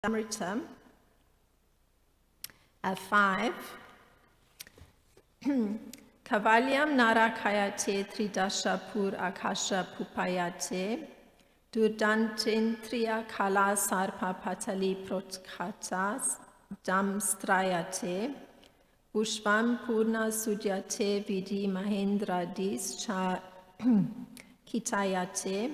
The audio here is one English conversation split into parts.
Amrita 5. Kavalyam narakayate tridasha pur akasha pupayate durdantentriya kala sarpa patali protkatas damstrayate Pushvam purna sudyate vidi mahendra dis cha kitayate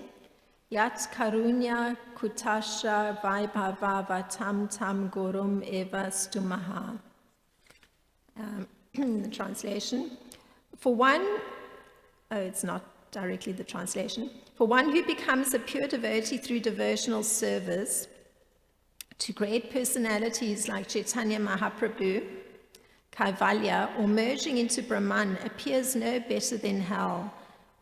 Yat karunya kutasha vaibhava vatam tam gurum eva stumaha. The translation. For one, it's not directly the translation. For one who becomes a pure devotee through devotional service to great personalities like Chaitanya Mahaprabhu, Kaivalya, or merging into Brahman appears no better than hell.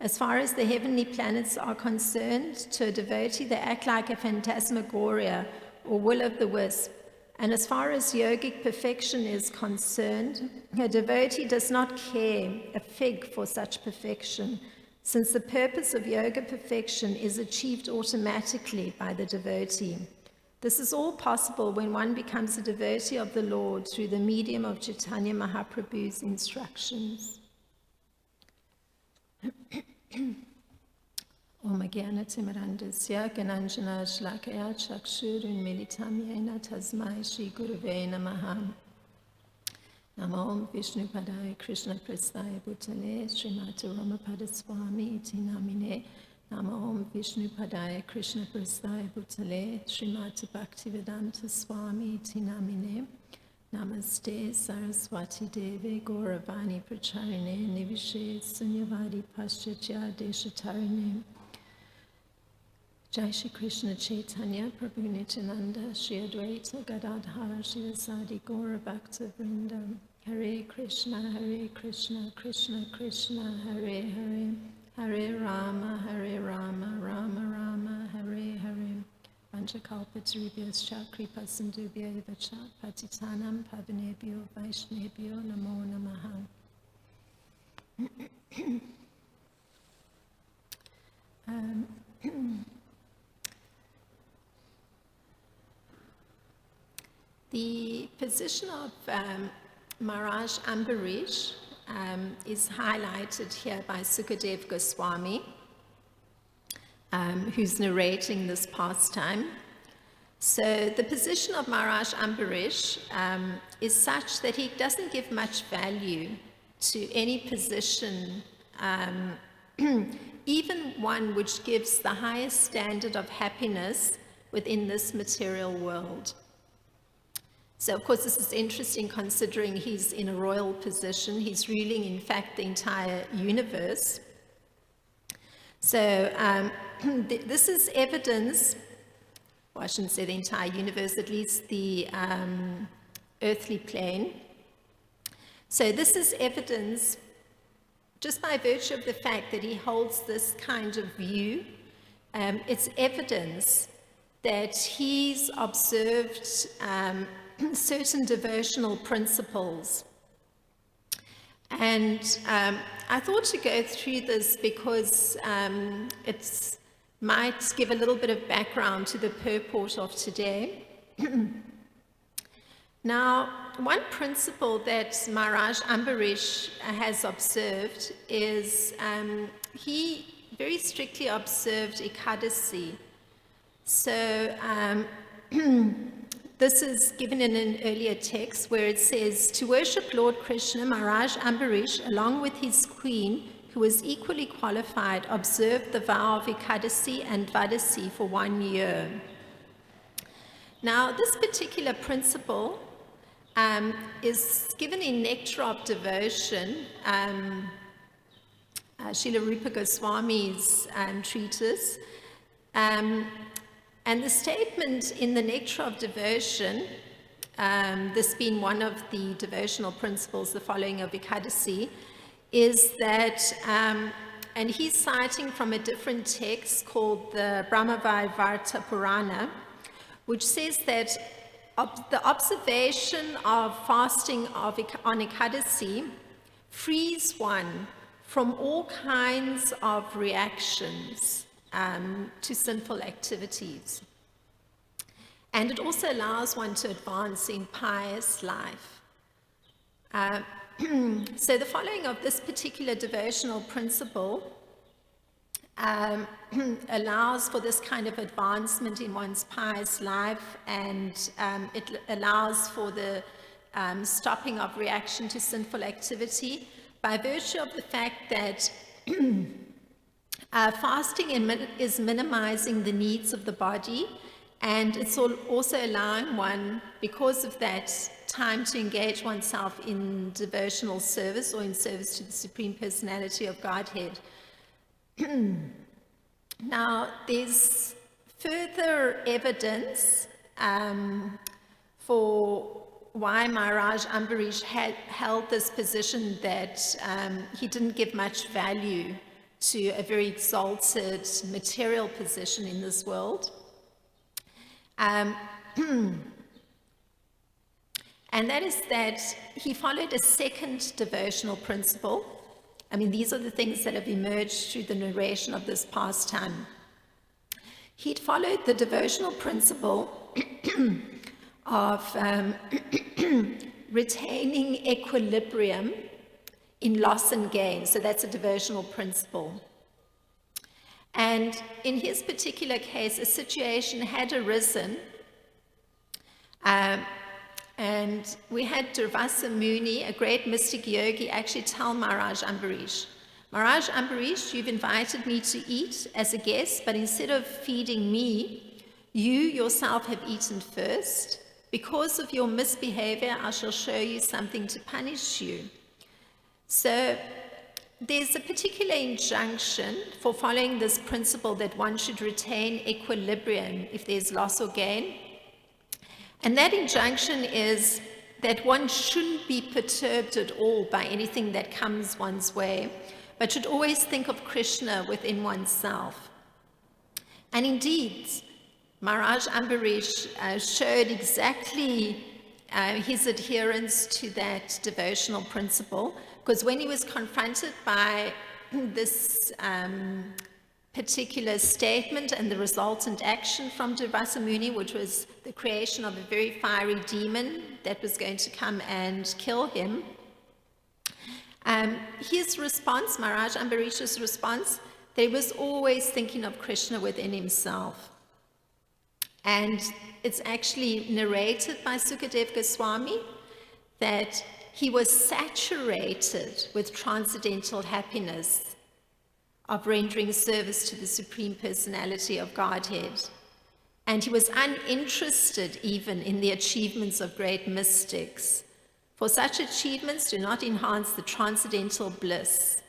As far as the heavenly planets are concerned, to a devotee they act like a phantasmagoria or will-o'-the-wisp. And as far as yogic perfection is concerned, a devotee does not care a fig for such perfection, since the purpose of yoga perfection is achieved automatically by the devotee. This is all possible when one becomes a devotee of the Lord through the medium of Chaitanya Mahaprabhu's instructions. Om Jnana-timirandasya Gananjana Shlakaya Chakshurun Militam Yena Tasmai Shri Gurave Namaha. Namo Om Vishnu Padaya Krishna Prasthaya Bhutale Srimati Ramapada Swami Iti Namine. Namo Om Vishnu Padaya Krishna Prasthaya Bhutale Srimati Bhaktivedanta Swami Iti Namine. Namaste Saraswati Deve Gauravani Pracharine Nivishe Sunyavadi Paschatya Deshatarine. Jai Shri Krishna Chaitanya Prabhu Nityananda Shri Advaita Gadadhara Shivasadi Gaura Bhakta Vrinda. Hare Krishna Krishna Krishna Hare Hare Hare Rama Rama Rama Hare Hare. Panchakalpatarubhyascha kripa sindhubhya eva cha patitanam pavanebhyo vaishnebhyo namo namaha. The position of Maharaj Ambarish is highlighted here by Sukadev Goswami, who's narrating this pastime. So the position of Maharaj Ambarish is such that he doesn't give much value to any position, even one which gives the highest standard of happiness within this material world. So, of course, this is interesting considering he's in a royal position. He's ruling, in fact, the entire universe. So this is evidence, well, I shouldn't say the entire universe, at least the earthly plane. So this is evidence, just by virtue of the fact that he holds this kind of view, it's evidence that he's observed certain devotional principles. And I thought to go through this because it might give a little bit of background to the purport of today. Now, one principle that Maharaj Ambarish has observed is he very strictly observed Ekadasi. So this is given in an earlier text where it says, to worship Lord Krishna, Maharaj Ambarish, along with his queen, who was equally qualified, observed the vow of Ekadasi and Dvadasi for 1 year. Now, this particular principle is given in Nectar of Devotion, Srila Rupa Goswami's treatise. And the statement in the Nectar of Devotion, this being one of the devotional principles, the following of Ekadasi, is that, and he's citing from a different text called the Brahmavaivarta Purana, which says that the observation of fasting on Ekadasi frees one from all kinds of reactions to sinful activities. And it also allows one to advance in pious life. So the following of this particular devotional principle allows for this kind of advancement in one's pious life, and it allows for the stopping of reaction to sinful activity by virtue of the fact that fasting is minimizing the needs of the body, and it's also allowing one, because of that, time to engage oneself in devotional service or in service to the Supreme Personality of Godhead. Now, there's further evidence for why Maharaj Ambarish held this position, that he didn't give much value to a very exalted material position in this world. And that is that he followed a second devotional principle. I mean, these are the things that have emerged through the narration of this pastime. He'd followed the devotional principle of retaining equilibrium in loss and gain. So that's a devotional principle. And in his particular case, a situation had arisen, and we had Durvasa Muni, a great mystic yogi, actually tell Maharaj Ambarish, Maharaj Ambarish, you've invited me to eat as a guest, but instead of feeding me, you yourself have eaten first. Because of your misbehavior, I shall show you something to punish you. So there's a particular injunction for following this principle that one should retain equilibrium if there's loss or gain. And that injunction is that one shouldn't be perturbed at all by anything that comes one's way, but should always think of Krishna within oneself. And indeed, Maharaj Ambarish showed exactly his adherence to that devotional principle, because when he was confronted by this particular statement and the resultant action from Durvasa Muni, which was the creation of a very fiery demon that was going to come and kill him, his response, Maharaj Ambarish's response, that he was always thinking of Krishna within himself. And it's actually narrated by Sukadev Goswami that he was saturated with transcendental happiness of rendering service to the Supreme Personality of Godhead. And he was uninterested even in the achievements of great mystics, for such achievements do not enhance the transcendental bliss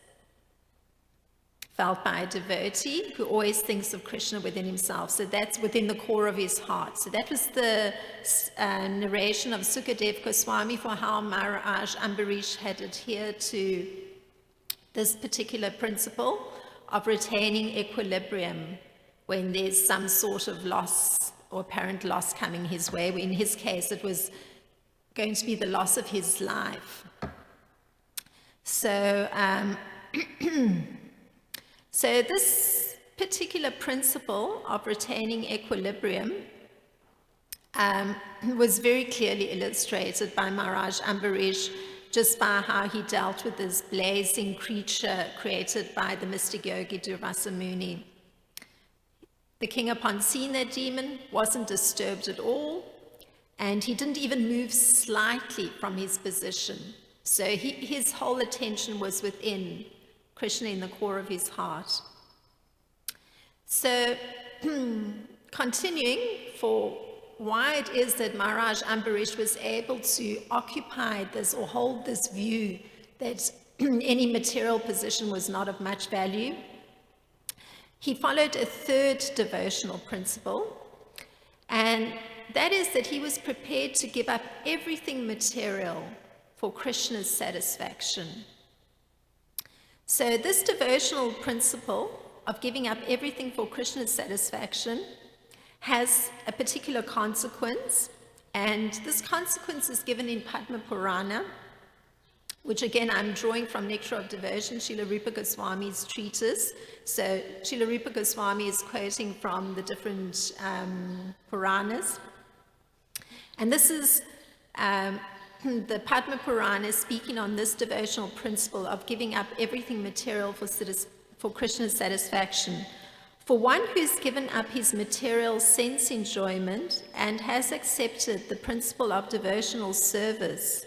felt by a devotee who always thinks of Krishna within himself. So that's within the core of his heart. So that was the narration of Sukadev Goswami for how Maharaj Ambarish had adhered to this particular principle of retaining equilibrium when there's some sort of loss or apparent loss coming his way. In his case, it was going to be the loss of his life. So, so this particular principle of retaining equilibrium was very clearly illustrated by Maharaj Ambarish, just by how he dealt with this blazing creature created by the mystic yogi Durvasa Muni. The king, upon seeing that demon, wasn't disturbed at all, and he didn't even move slightly from his position. So his whole attention was within Krishna in the core of his heart. So, continuing for why it is that Maharaj Ambarish was able to occupy this or hold this view that any material position was not of much value, he followed a third devotional principle, and that is that he was prepared to give up everything material for Krishna's satisfaction. So this devotional principle of giving up everything for Krishna's satisfaction has a particular consequence, and this consequence is given in Padma Purana, which again I'm drawing from Nectar of Devotion, Srila Rupa Goswami's treatise. So Srila Rupa Goswami is quoting from the different Puranas. And this is the Padma Purana is speaking on this devotional principle of giving up everything material for Krishna's satisfaction. For one who's given up his material sense enjoyment and has accepted the principle of devotional service,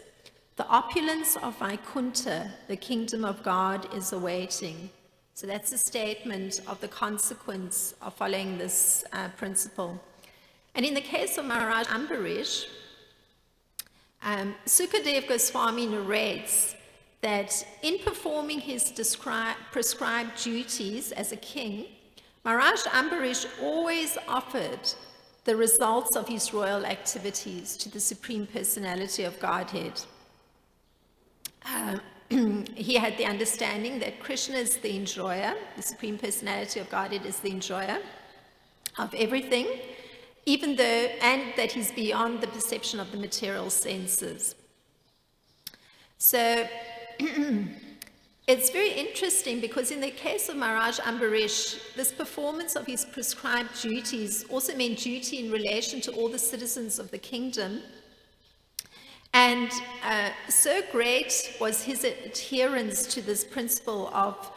the opulence of Vaikuntha, the kingdom of God, is awaiting. So that's a statement of the consequence of following this principle. And in the case of Maharaj Ambarish, Sukadev Goswami narrates that in performing his prescribed duties as a king, Maharaj Ambarish always offered the results of his royal activities to the Supreme Personality of Godhead. He had the understanding that Krishna is the enjoyer, the Supreme Personality of Godhead is the enjoyer of everything, and that he's beyond the perception of the material senses. So it's very interesting because in the case of Maharaj Ambarish, this performance of his prescribed duties also meant duty in relation to all the citizens of the kingdom. And so great was his adherence to this principle of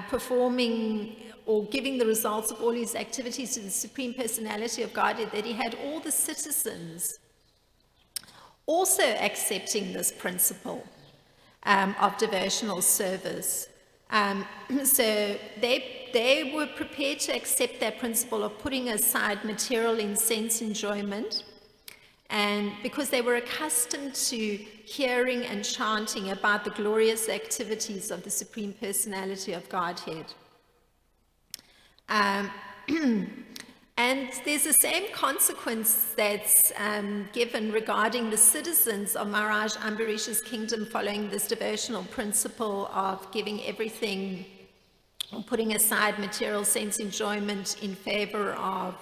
performing or giving the results of all his activities to the Supreme Personality of Godhead that he had all the citizens also accepting this principle of devotional service. So they were prepared to accept that principle of putting aside material and sense enjoyment, and because they were accustomed to hearing and chanting about the glorious activities of the Supreme Personality of Godhead. And there's the same consequence that's given regarding the citizens of Maharaj Ambarish's kingdom following this devotional principle of giving everything, or putting aside material sense enjoyment in favor of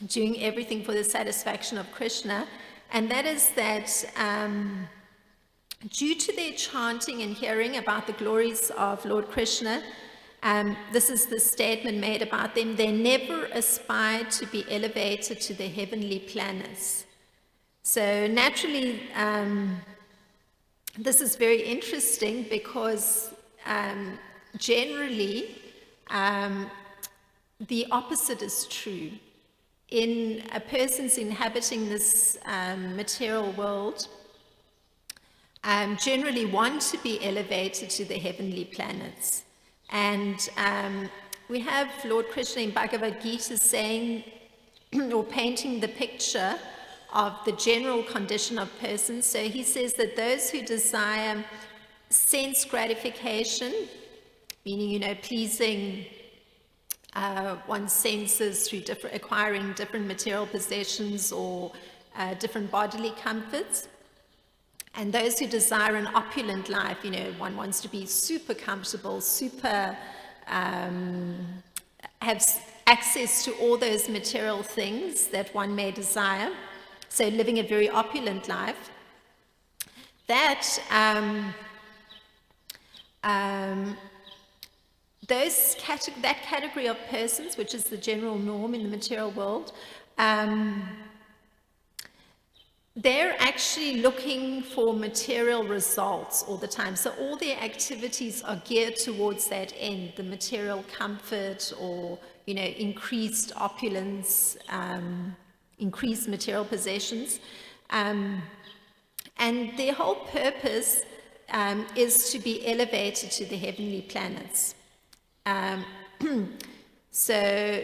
doing everything for the satisfaction of Krishna. And that is that due to their chanting and hearing about the glories of Lord Krishna, this is the statement made about them: they never aspired to be elevated to the heavenly planets. So naturally, this is very interesting because generally the opposite is true. In a person's inhabiting this material world, generally want to be elevated to the heavenly planets. And we have Lord Krishna in Bhagavad Gita saying, or painting the picture of the general condition of persons. So he says that those who desire sense gratification, meaning, pleasing one's senses through acquiring different material possessions or different bodily comforts, and those who desire an opulent life, one wants to be super comfortable, have access to all those material things that one may desire, so living a very opulent life, that that category of persons, which is the general norm in the material world, they're actually looking for material results all the time. So all their activities are geared towards that end, the material comfort or, increased opulence, increased material possessions. And their whole purpose is to be elevated to the heavenly planets. So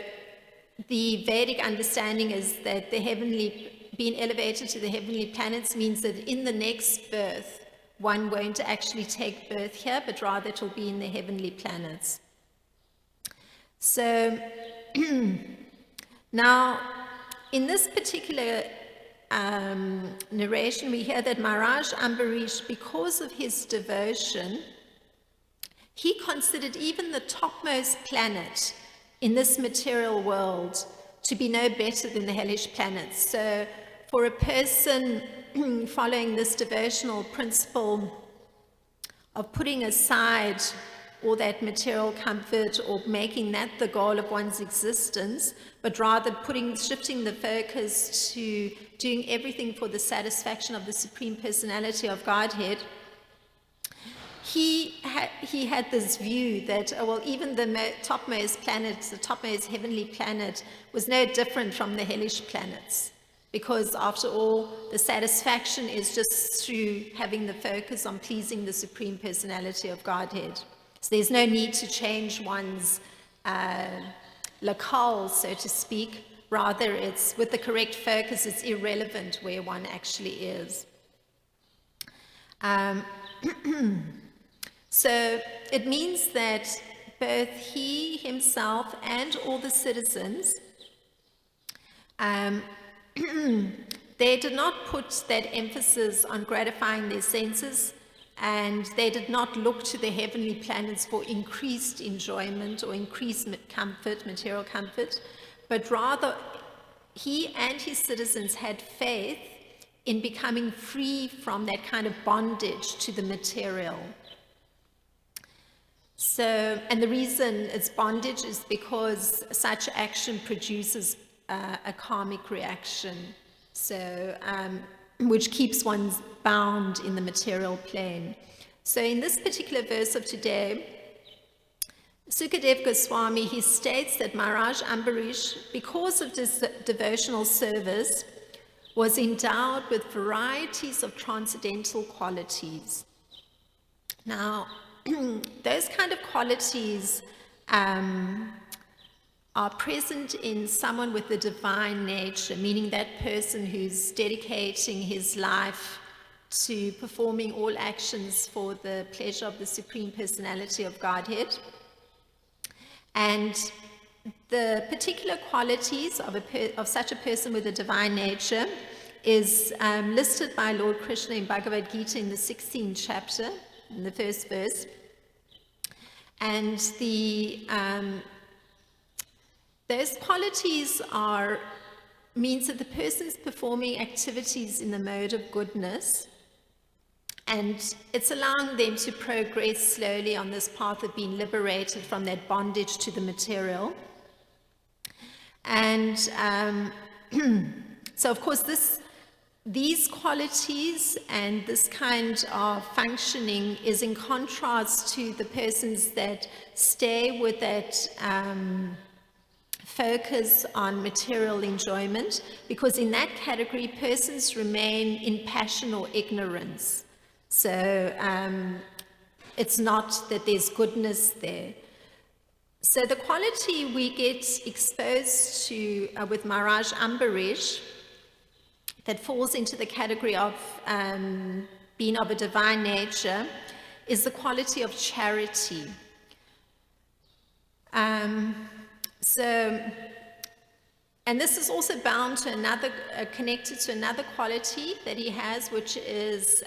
the Vedic understanding is that being elevated to the heavenly planets means that in the next birth, one won't actually take birth here, but rather it will be in the heavenly planets. So now, in this particular narration, we hear that Maharaj Ambarish, because of his devotion, he considered even the topmost planet in this material world to be no better than the hellish planets. So for a person following this devotional principle of putting aside all that material comfort or making that the goal of one's existence, but rather shifting the focus to doing everything for the satisfaction of the Supreme Personality of Godhead, he had this view that, well, even the topmost planet, the topmost heavenly planet, was no different from the hellish planets. Because after all, the satisfaction is just through having the focus on pleasing the Supreme Personality of Godhead. So there's no need to change one's locale, so to speak. Rather, it's with the correct focus, it's irrelevant where one actually is. So it means that both he himself and all the citizens, they did not put that emphasis on gratifying their senses, and they did not look to the heavenly planets for increased enjoyment or increased comfort, material comfort, but rather he and his citizens had faith in becoming free from that kind of bondage to the material. So, and the reason it's bondage is because such action produces a karmic reaction, so which keeps one bound in the material plane. So in this particular verse of today, Sukadeva Goswami, he states that Maharaj Ambarish, because of this devotional service, was endowed with varieties of transcendental qualities. Now, those kind of qualities are present in someone with the divine nature, meaning that person who's dedicating his life to performing all actions for the pleasure of the Supreme Personality of Godhead. And the particular qualities of such a person with a divine nature is listed by Lord Krishna in Bhagavad Gita in the 16th chapter, in the first verse. And those qualities means that the person's performing activities in the mode of goodness, and it's allowing them to progress slowly on this path of being liberated from that bondage to the material. And so, of course, these qualities and this kind of functioning is in contrast to the persons that stay with that focus on material enjoyment, because in that category, persons remain in passion or ignorance. So it's not that there's goodness there. So the quality we get exposed to with Maharaj Ambarish that falls into the category of being of a divine nature is the quality of charity. And this is also bound to connected to another quality that he has, which is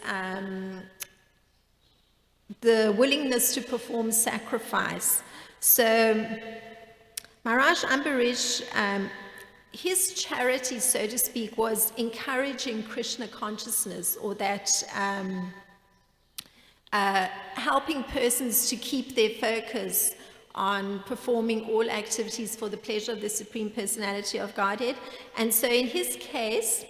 the willingness to perform sacrifice. So Maharaj Ambarish, his charity, so to speak, was encouraging Krishna consciousness, or that helping persons to keep their focus on performing all activities for the pleasure of the Supreme Personality of Godhead. And so in his case,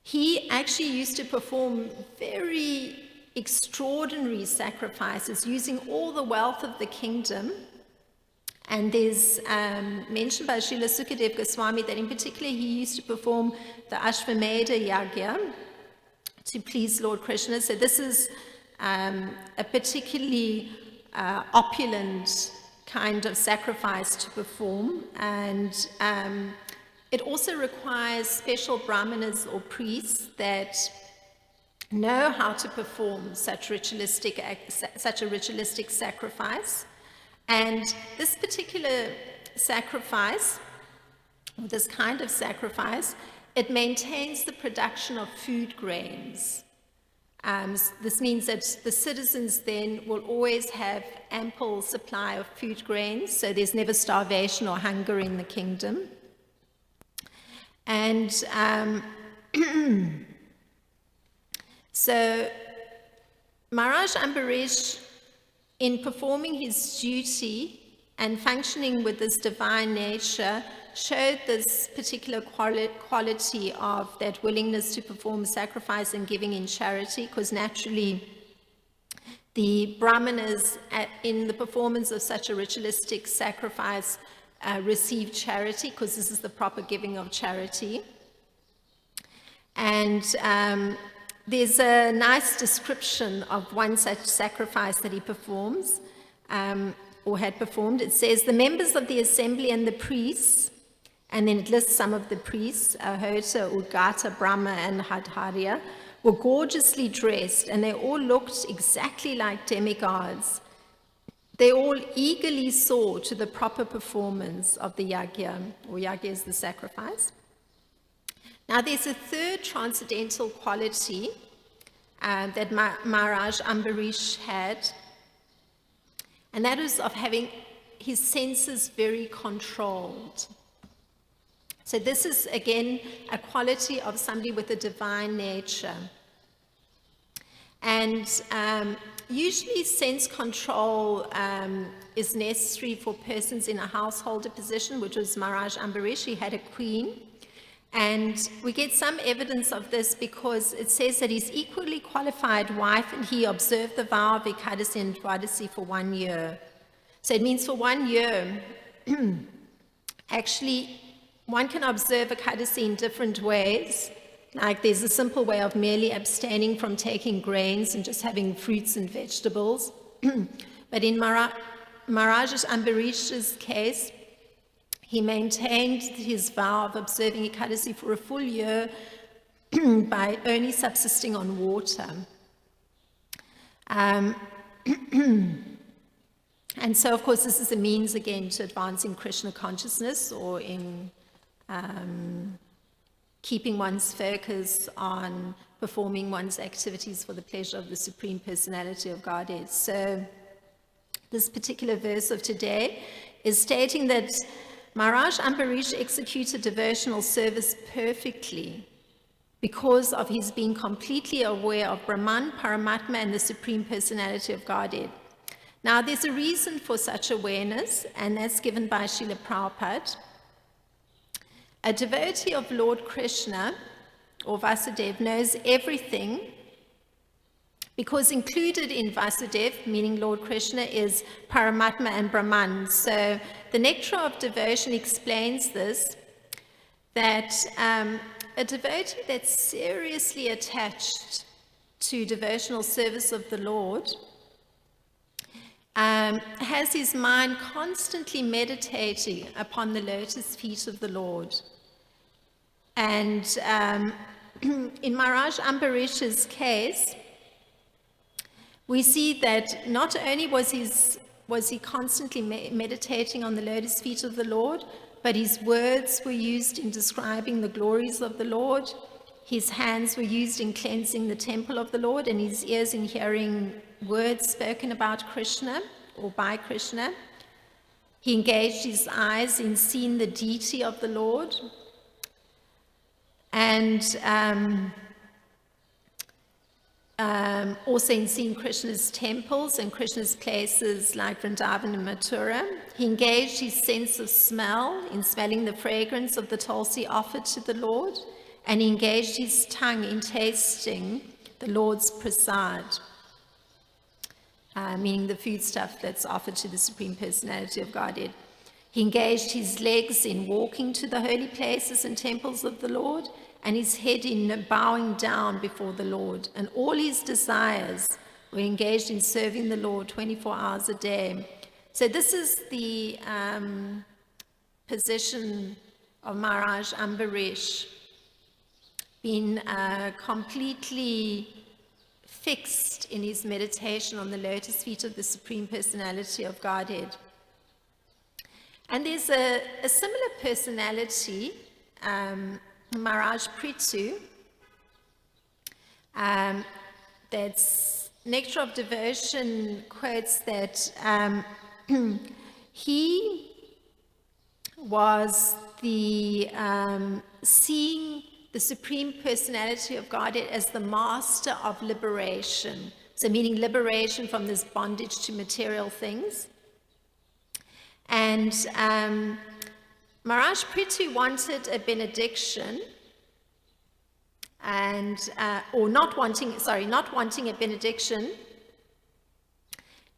he actually used to perform very extraordinary sacrifices using all the wealth of the kingdom. And there's mentioned by Srila Sukadeva Goswami that in particular he used to perform the Ashvamedha Yagya to please Lord Krishna. So this is a particularly opulent kind of sacrifice to perform, and it also requires special brahmanas or priests that know how to perform such a ritualistic sacrifice. And this particular sacrifice, or this kind of sacrifice, it maintains the production of food grains. This means that the citizens then will always have ample supply of food grains, so there's never starvation or hunger in the kingdom. And so Maharaj Ambarish, in performing his duty and functioning with this divine nature, showed this particular quality of that willingness to perform sacrifice and giving in charity, because naturally the brahmanas, in the performance of such a ritualistic sacrifice, receive charity, because this is the proper giving of charity. And there's a nice description of one such sacrifice that he performs, or had performed. It says, the members of the assembly and the priests, and then it lists some of the priests, Ahota, Udgata, Brahma, and Hadharya, were gorgeously dressed, and they all looked exactly like demigods. They all eagerly saw to the proper performance of the yagya, or yagya is the sacrifice. Now there's a third transcendental quality that Maharaj Ambarish had, and that is of having his senses very controlled. So this is, again, a quality of somebody with a divine nature. And usually sense control is necessary for persons in a householder position, which was Maharaj Ambarish. He had a queen. And we get some evidence of this because it says that his equally qualified wife and he observed the vow of Ekadasi and Dwadasi for 1 year. So it means for 1 year, actually, one can observe Ekadasi in different ways. Like there's a simple way of merely abstaining from taking grains and just having fruits and vegetables. But in Maharaj Ambarish's case, he maintained his vow of observing Ekadasi for a full year by only subsisting on water. And so, of course, this is a means, again, to advancing Krishna consciousness, or in keeping one's focus on performing one's activities for the pleasure of the Supreme Personality of Godhead. So this particular verse of today is stating that Maharaj Ambarish executed devotional service perfectly because of his being completely aware of Brahman, Paramatma, and the Supreme Personality of Godhead. Now, there's a reason for such awareness, and that's given by Srila Prabhupada. A devotee of Lord Krishna, or Vasudeva, knows everything because included in Vasudeva, meaning Lord Krishna, is Paramatma and Brahman. So the Nectar of Devotion explains this, that a devotee that's seriously attached to devotional service of the Lord has his mind constantly meditating upon the lotus feet of the Lord. And in Maharaj Ambarish's case, we see that not only was he constantly meditating on the lotus feet of the Lord, but his words were used in describing the glories of the Lord, his hands were used in cleansing the temple of the Lord, and his ears in hearing words spoken about Krishna or by Krishna. He engaged his eyes in seeing the deity of the Lord, and also in seeing Krishna's temples and Krishna's places like Vrindavan and Mathura. He engaged his sense of smell in smelling the fragrance of the tulsi offered to the Lord, and he engaged his tongue in tasting the Lord's prasad, meaning the foodstuff that's offered to the Supreme Personality of Godhead. He engaged his legs in walking to the holy places and temples of the Lord, and his head in bowing down before the Lord. And all his desires were engaged in serving the Lord 24 hours a day. So this is the position of Maharaj Ambarish, being completely fixed in his meditation on the lotus feet of the Supreme Personality of Godhead. And there's a similar personality, Maharaj Prithu, that's Nectar of Devotion quotes that he was the seeing the Supreme Personality of Godhead as the master of liberation, So meaning liberation from this bondage to material things. And Maharaj Prithu wanted a benediction, and not wanting a benediction.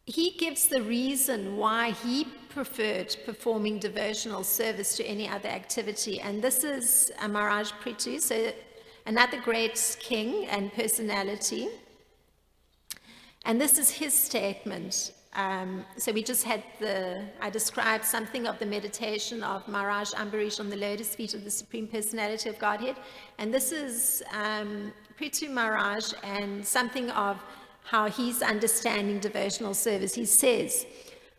He gives the reason why he preferred performing devotional service to any other activity, and this is Maharaj Prithu, so another great king and personality. And this is his statement. So we just had I described something of the meditation of Maharaj Ambarish on the lotus feet of the Supreme Personality of Godhead. And this is Prithu Maharaj and something of how he's understanding devotional service. He says,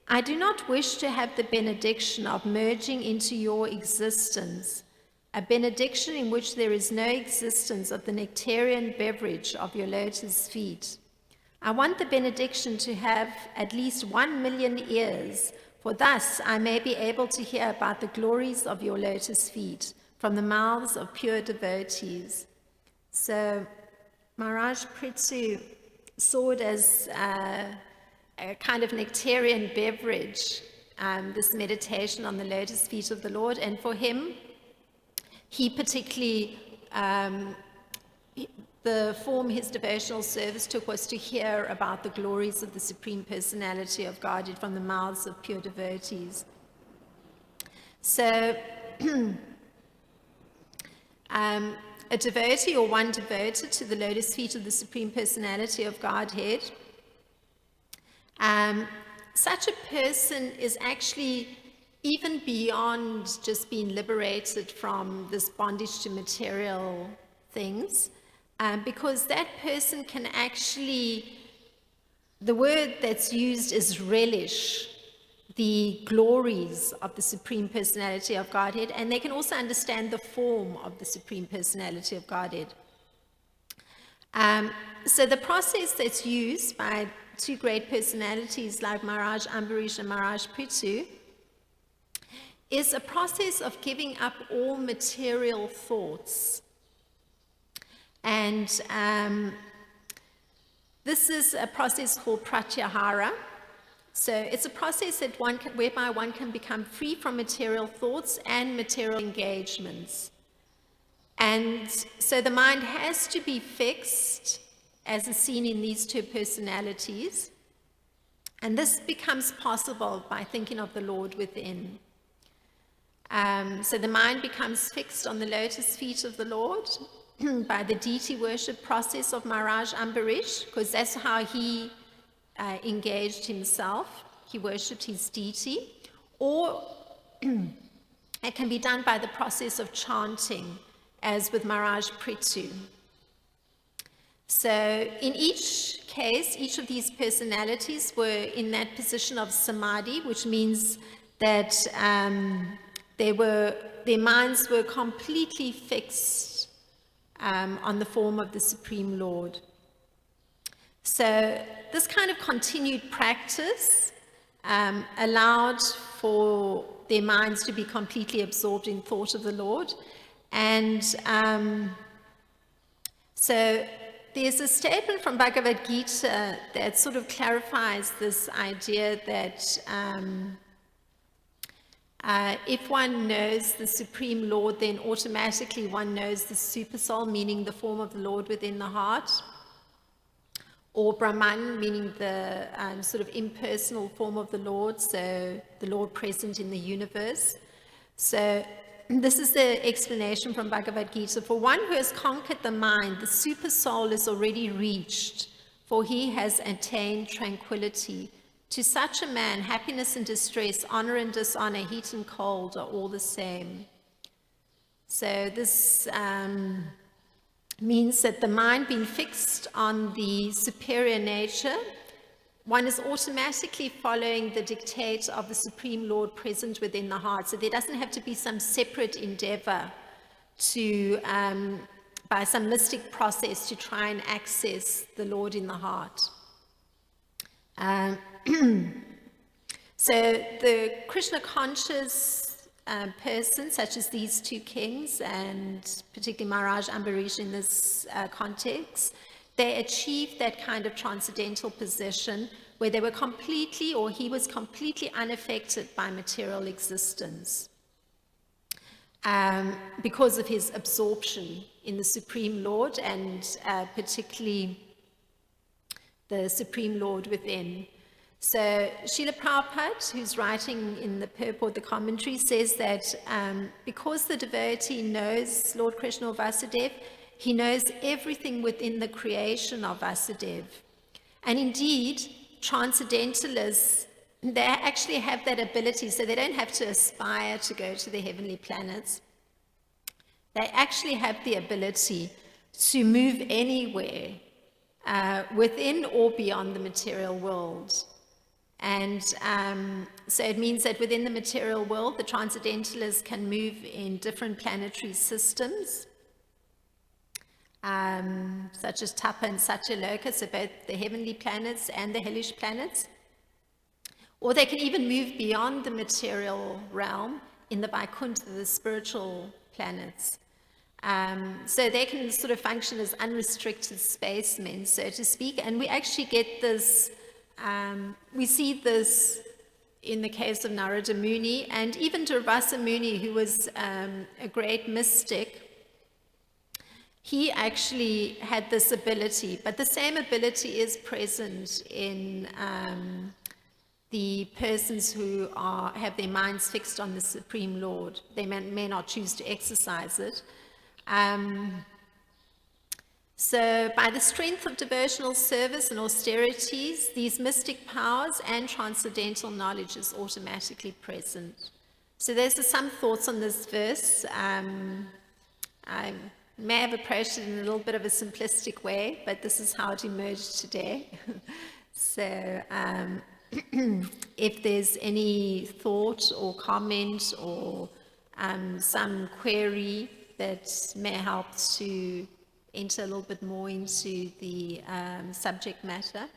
I do not wish to have the benediction of merging into your existence, a benediction in which there is no existence of the nectarian beverage of your lotus feet. I want the benediction to have at least 1 million ears, for thus I may be able to hear about the glories of your lotus feet from the mouths of pure devotees. So Maharaj Prithu saw it as a kind of nectarian beverage, this meditation on the lotus feet of the Lord. And for him, he particularly, the form his devotional service took was to hear about the glories of the Supreme Personality of Godhead from the mouths of pure devotees. So a devotee or one devoted to the lotus feet of the Supreme Personality of Godhead, such a person is actually even beyond just being liberated from this bondage to material things, because that person can actually, the word that's used is relish the glories of the Supreme Personality of Godhead, and they can also understand the form of the Supreme Personality of Godhead. So the process that's used by two great personalities like Maharaj Ambarish and Maharaj Prithu is a process of giving up all material thoughts. And this is a process called pratyahara. So it's a process that whereby one can become free from material thoughts and material engagements. And so the mind has to be fixed, as is seen in these two personalities. And this becomes possible by thinking of the Lord within. So the mind becomes fixed on the lotus feet of the Lord by the deity worship process of Maharaj Ambarish, because that's how he engaged himself. He worshipped his deity. Or it can be done by the process of chanting, as with Maharaj Prithu. So in each case, each of these personalities were in that position of samadhi, which means that their minds were completely fixed on the form of the Supreme Lord. So this kind of continued practice allowed for their minds to be completely absorbed in thought of the Lord. And so there's a statement from Bhagavad Gita that sort of clarifies this idea that if one knows the Supreme Lord, then automatically one knows the super soul, meaning the form of the Lord within the heart, or Brahman, meaning the sort of impersonal form of the Lord, so the Lord present in the universe. So this is the explanation from Bhagavad Gita. For one who has conquered the mind, the super soul is already reached, for he has attained tranquility. To such a man, happiness and distress, honor and dishonor, heat and cold are all the same. So this means that the mind being fixed on the superior nature, one is automatically following the dictate of the Supreme Lord present within the heart. So there doesn't have to be some separate endeavor to, by some mystic process, to try and access the Lord in the heart. So the Krishna conscious person, such as these two kings, and particularly Maharaj Ambarish in this context, they achieved that kind of transcendental position where they were completely, or he was completely unaffected by material existence because of his absorption in the Supreme Lord, and particularly the Supreme Lord within. So Srila Prabhupada, who's writing in the purport, the commentary, says that because the devotee knows Lord Krishna or Vasudeva, he knows everything within the creation of Vasudeva. And indeed, transcendentalists, they actually have that ability, so they don't have to aspire to go to the heavenly planets. They actually have the ability to move anywhere within or beyond the material world. And so it means that within the material world, the transcendentalists can move in different planetary systems, such as Tapa and Satyaloka, so both the heavenly planets and the hellish planets. Or they can even move beyond the material realm in the Vaikuntha, the spiritual planets. So they can sort of function as unrestricted spacemen, so to speak. And we actually get this, we see this in the case of Narada Muni, and even Durvasa Muni, who was a great mystic. He actually had this ability, but the same ability is present in the persons who have their minds fixed on the Supreme Lord. They may not choose to exercise it. So by the strength of devotional service and austerities, these mystic powers and transcendental knowledge is automatically present. So there's some thoughts on this verse. I may have approached it in a little bit of a simplistic way, but this is how it emerged today. So if there's any thought or comment or some query that may help to enter a little bit more into the subject matter.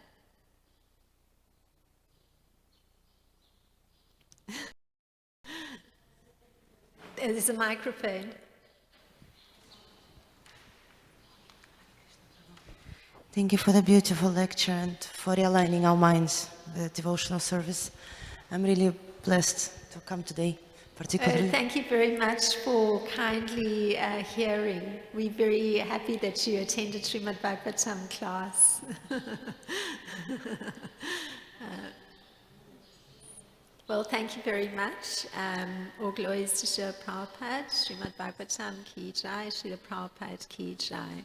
There's a microphone. Thank you for the beautiful lecture and for realigning our minds with devotional service. I'm really blessed to come today, particularly. Thank you very much for kindly hearing. We're very happy that you attended Srimad Bhagavatam class. Well, thank you very much. All glories to Srila Prabhupada, Srimad Bhagavatam ki jai, Srila Prabhupada ki jai.